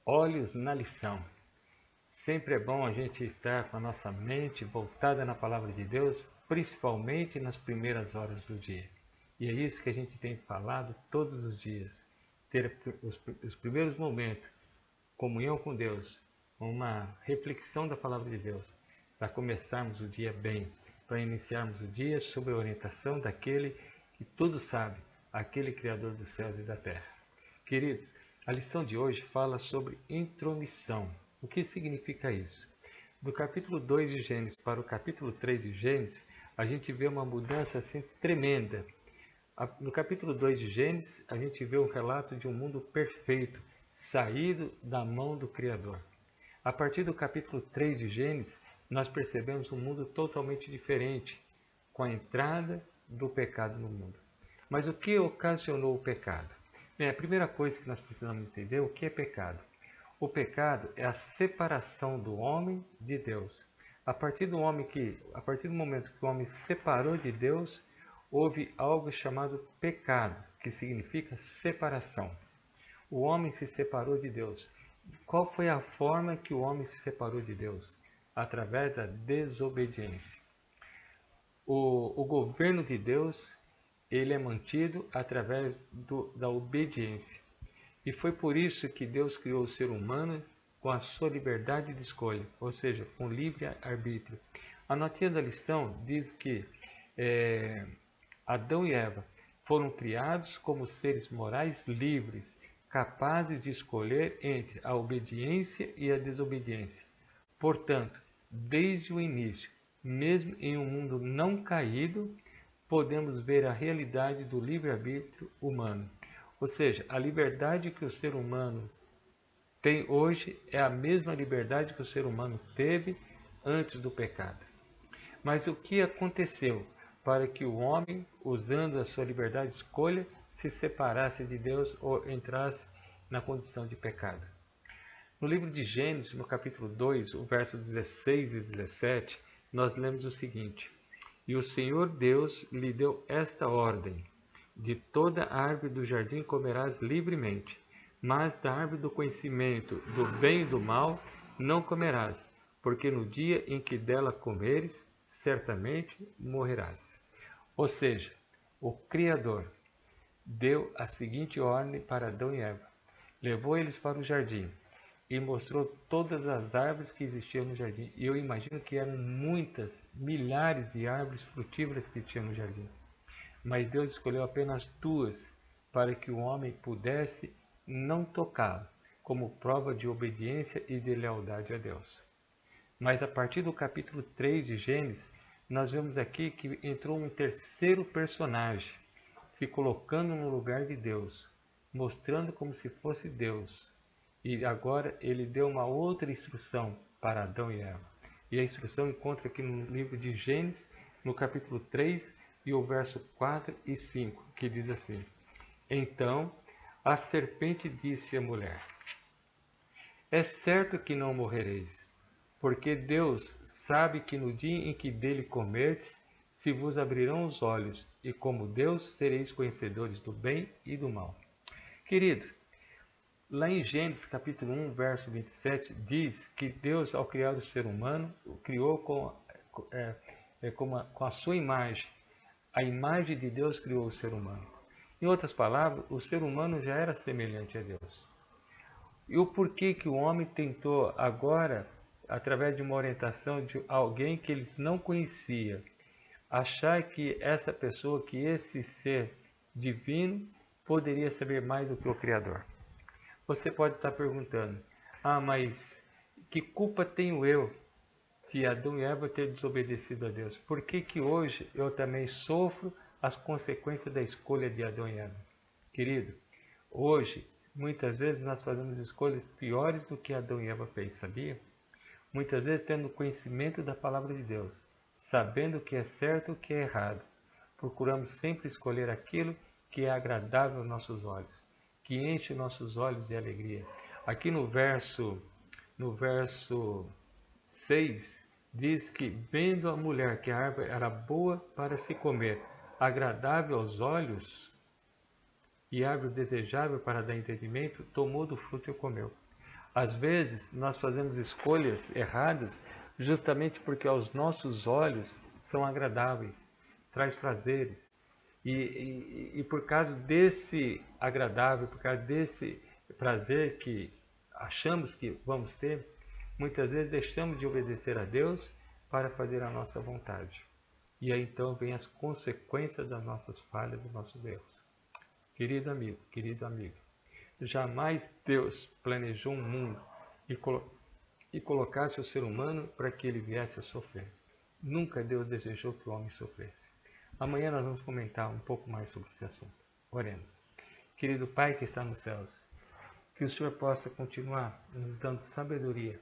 Olhos na lição. Sempre é bom a gente estar com a nossa mente voltada na palavra de Deus, principalmente nas primeiras horas do dia. E é isso que a gente tem falado todos os dias. Ter os primeiros momentos, comunhão com Deus, uma reflexão da palavra de Deus, para começarmos o dia bem, para iniciarmos o dia sob a orientação daquele que tudo sabe, aquele Criador dos céus e da terra. Queridos, a lição de hoje fala sobre intromissão. O que significa isso? Do capítulo 2 de Gênesis para o capítulo 3 de Gênesis, a gente vê uma mudança assim tremenda. No capítulo 2 de Gênesis, a gente vê o relato de um mundo perfeito, saído da mão do Criador. A partir do capítulo 3 de Gênesis, nós percebemos um mundo totalmente diferente, com a entrada do pecado no mundo. Mas o que ocasionou o pecado? Bem, a primeira coisa que nós precisamos entender é o que é pecado. O pecado é a separação do homem de Deus. A partir do momento que o homem se separou de Deus, houve algo chamado pecado, que significa separação. O homem se separou de Deus. Qual foi a forma que o homem se separou de Deus? Através da desobediência. O governo de Deus, ele é mantido através da obediência. E foi por isso que Deus criou o ser humano com a sua liberdade de escolha, ou seja, com livre arbítrio. A notinha da lição diz que Adão e Eva foram criados como seres morais livres, capazes de escolher entre a obediência e a desobediência. Portanto, desde o início, mesmo em um mundo não caído, podemos ver a realidade do livre-arbítrio humano. Ou seja, a liberdade que o ser humano tem hoje é a mesma liberdade que o ser humano teve antes do pecado. Mas o que aconteceu para que o homem, usando a sua liberdade de escolha, se separasse de Deus ou entrasse na condição de pecado? No livro de Gênesis, no capítulo 2, o verso 16 e 17, nós lemos o seguinte: E o Senhor Deus lhe deu esta ordem: De toda árvore do jardim comerás livremente, mas da árvore do conhecimento do bem e do mal não comerás, porque no dia em que dela comeres, certamente morrerás. Ou seja, o Criador deu a seguinte ordem para Adão e Eva. Levou eles para o jardim e mostrou todas as árvores que existiam no jardim. E eu imagino que eram muitas, milhares de árvores frutíferas que tinham no jardim. Mas Deus escolheu apenas duas para que o homem pudesse não tocá-la, como prova de obediência e de lealdade a Deus. Mas a partir do capítulo 3 de Gênesis, nós vemos aqui que entrou um terceiro personagem, se colocando no lugar de Deus, mostrando como se fosse Deus. E agora ele deu uma outra instrução para Adão e Eva. E a instrução encontra aqui no livro de Gênesis, no capítulo 3, e o verso 4 e 5, que diz assim: Então a serpente disse à mulher: É certo que não morrereis, porque Deus sabe que no dia em que dele comerdes, se vos abrirão os olhos, e como Deus sereis conhecedores do bem e do mal. Querido, lá em Gênesis capítulo 1, verso 27, diz que Deus, ao criar o ser humano, o criou com a sua imagem. A imagem de Deus criou o ser humano. Em outras palavras, o ser humano já era semelhante a Deus. E o porquê que o homem tentou agora, através de uma orientação de alguém que eles não conheciam, achar que essa pessoa, que esse ser divino, poderia saber mais do que o Criador? Você pode estar perguntando: mas que culpa tenho eu de Adão e Eva ter desobedecido a Deus? Por que que hoje eu também sofro as consequências da escolha de Adão e Eva? Querido, hoje, muitas vezes nós fazemos escolhas piores do que Adão e Eva fez, sabia? Muitas vezes tendo conhecimento da palavra de Deus, sabendo o que é certo e o que é errado, procuramos sempre escolher aquilo que é agradável aos nossos olhos, que enche nossos olhos de alegria. Aqui no verso 6, diz que, vendo a mulher que a árvore era boa para se comer, agradável aos olhos e árvore desejável para dar entendimento, tomou do fruto e comeu. Às vezes, nós fazemos escolhas erradas justamente porque aos nossos olhos são agradáveis, traz prazeres. E por causa desse agradável, por causa desse prazer que achamos que vamos ter, muitas vezes deixamos de obedecer a Deus para fazer a nossa vontade. E aí então vem as consequências das nossas falhas, dos nossos erros. Querido amigo, jamais Deus planejou um mundo e colocasse o ser humano para que ele viesse a sofrer. Nunca Deus desejou que o homem sofresse. Amanhã nós vamos comentar um pouco mais sobre esse assunto. Oremos. Querido Pai que está nos céus, que o Senhor possa continuar nos dando sabedoria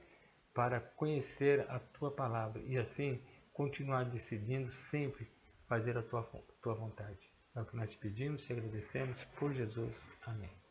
para conhecer a Tua palavra e assim continuar decidindo sempre fazer a Tua vontade. É o que nós pedimos e agradecemos por Jesus. Amém.